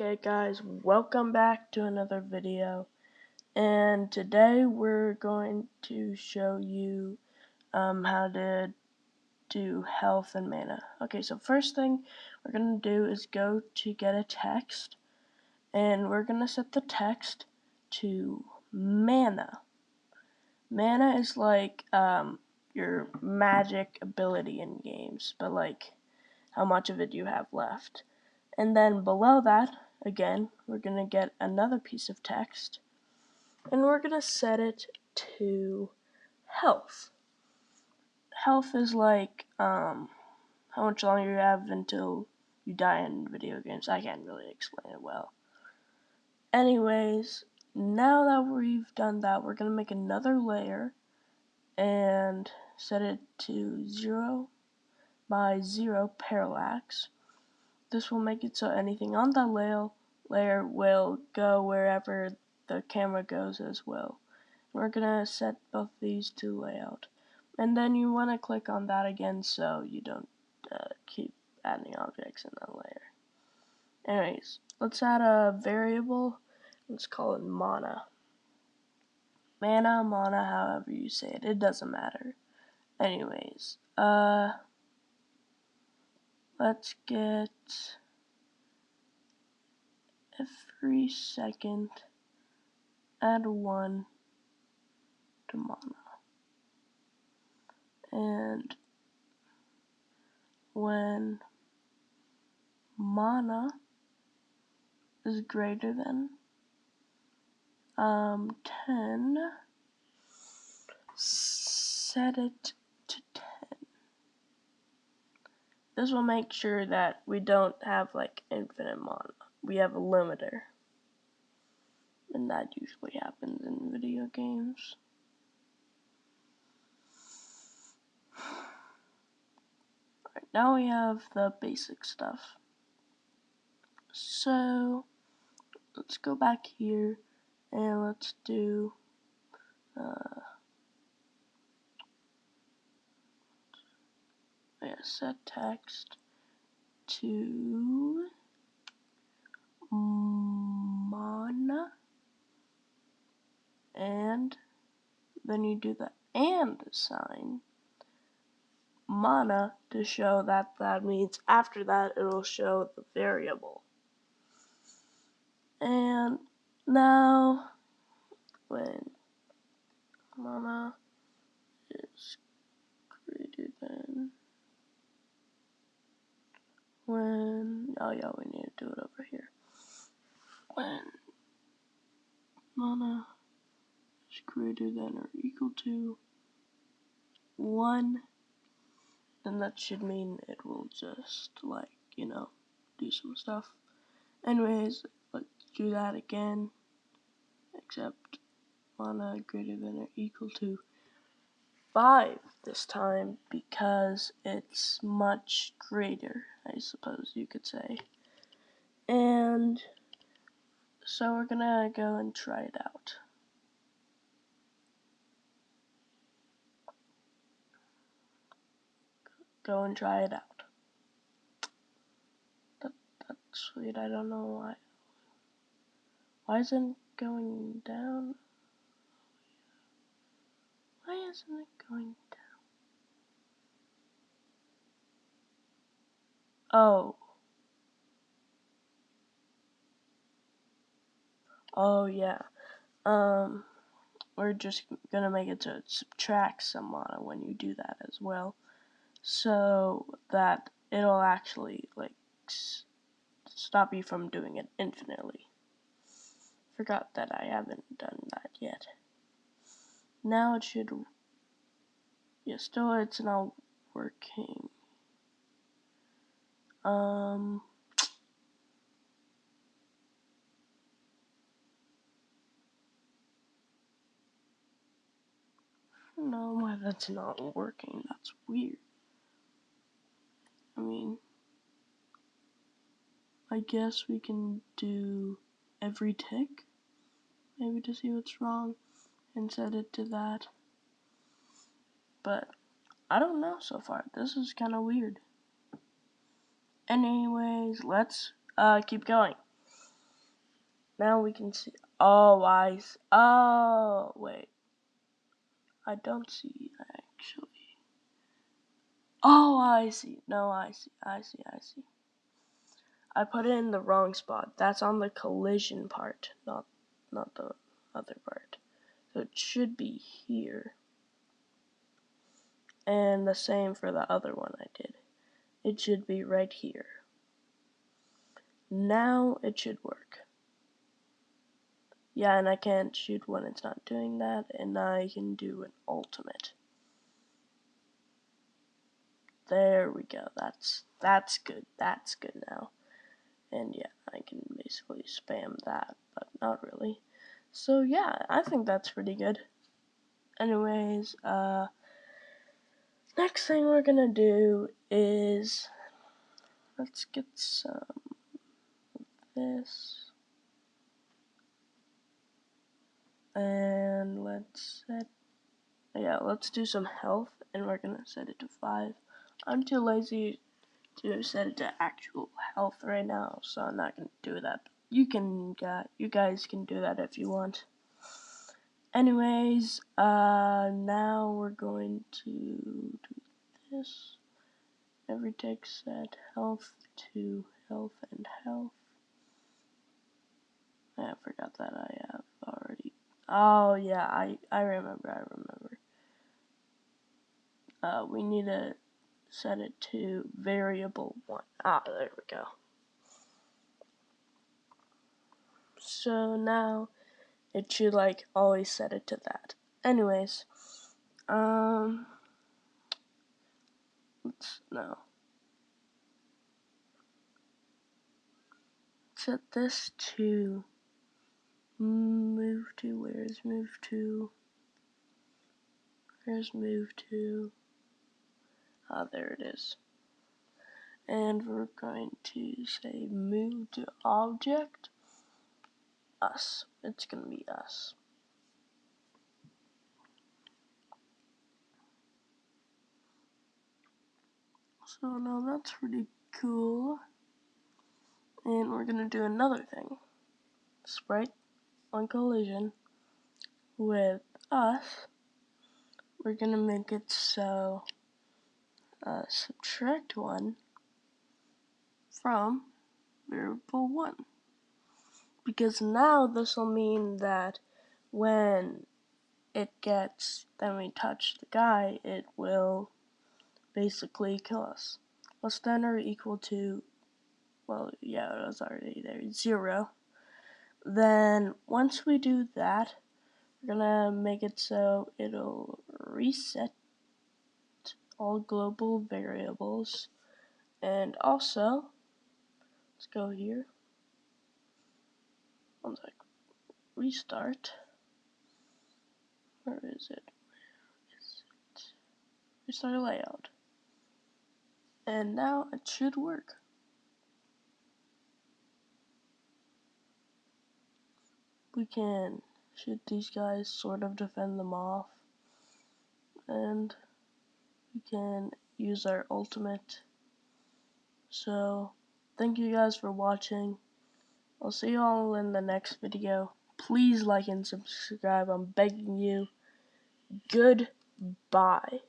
Okay guys, welcome back to another video, and today we're going to show you how to do health and mana. Okay, so first thing we're going to do is go to get a text, and we're going to set the text to mana. Mana is like your magic ability in games, but like how much of it you have left. And then below that, again, we're going to get another piece of text, and we're going to set it to health. Health is like how much longer you have until you die in video games. I can't really explain it well. Anyways, now that we've done that, we're going to make another layer and set it to 0 by 0 parallax. This will make it so anything on that layer will go wherever the camera goes as well. We're going to set both these to layout. And then you want to click on that again so you don't keep adding objects in that layer. Anyways, let's add a variable. Let's call it mana. Mana, however you say it. It doesn't matter. Anyways, let's get every second add 1 to mana. And when mana is greater than 10, set it to 10. This will make sure that we don't have like infinite mana. We have a limiter. And that usually happens in video games. Alright, now we have the basic stuff. So let's go back here and let's do set text to mana, and then you do the and sign, mana, to show that that means after that it'll show the variable. And now when mana is greater than we need to do it over here. When mana is greater than or equal to 1, then that should mean it will just like, do some stuff. Anyways, let's do that again, except mana greater than or equal to 5 this time, because it's much greater, I suppose you could say. And so we're gonna go and try it out. Go and try it out. That's sweet. I don't know why. Why isn't it going down? Why isn't it going down? Oh yeah. We're just gonna make it so it subtracts some mana when you do that as well, so that it'll actually like stop you from doing it infinitely. Forgot that I haven't done that yet. Now it should. Yeah, still it's not working. I don't know why that's not working. That's weird. I mean, I guess we can do every tick, maybe, to see what's wrong and set it to that. But I don't know so far. This is kind of weird. Anyways, let's keep going. now we can see. Oh, oh, wait. I don't see, actually. Oh, I see. No, I see. I put it in the wrong spot. That's on the collision part, not the other part. So it should be here. And the same for the other one I did. It should be right here. Now it should work. Yeah, and I can't shoot when it's not doing that, and I can do an ultimate. There we go. That's good. That's good now. And yeah, I can basically spam that, but not really. So yeah, I think that's pretty good. Anyways, next thing we're gonna do is, let's get some of this. And let's do some health, and we're gonna set it to 5. I'm too lazy to set it to actual health right now, so I'm not gonna do that. You guys can do that if you want. Anyways, now we're going to do this. Every text set health to health and health. I forgot that I have already. Oh yeah, I remember. We need to set it to variable 1. There we go. So now it should like always set it to that. Anyways, let's set this to move to. Where's move to? There it is. And we're going to say move to object us. It's gonna be us. So now that's pretty cool. And we're gonna do another thing. Sprite on collision with us. We're gonna make it so subtract 1 from variable 1. Because now this will mean that when we touch the guy, it will basically kill us. Less than or equal to, well, yeah, it was already there, 0. Then once we do that, we're gonna make it so it'll reset all global variables. And also, let's go here. One sec. Restart. Where is it? Restart layout. And now it should work. We can shoot these guys, sort of defend them off. And we can use our ultimate. So, thank you guys for watching. I'll see you all in the next video. Please like and subscribe. I'm begging you. Goodbye.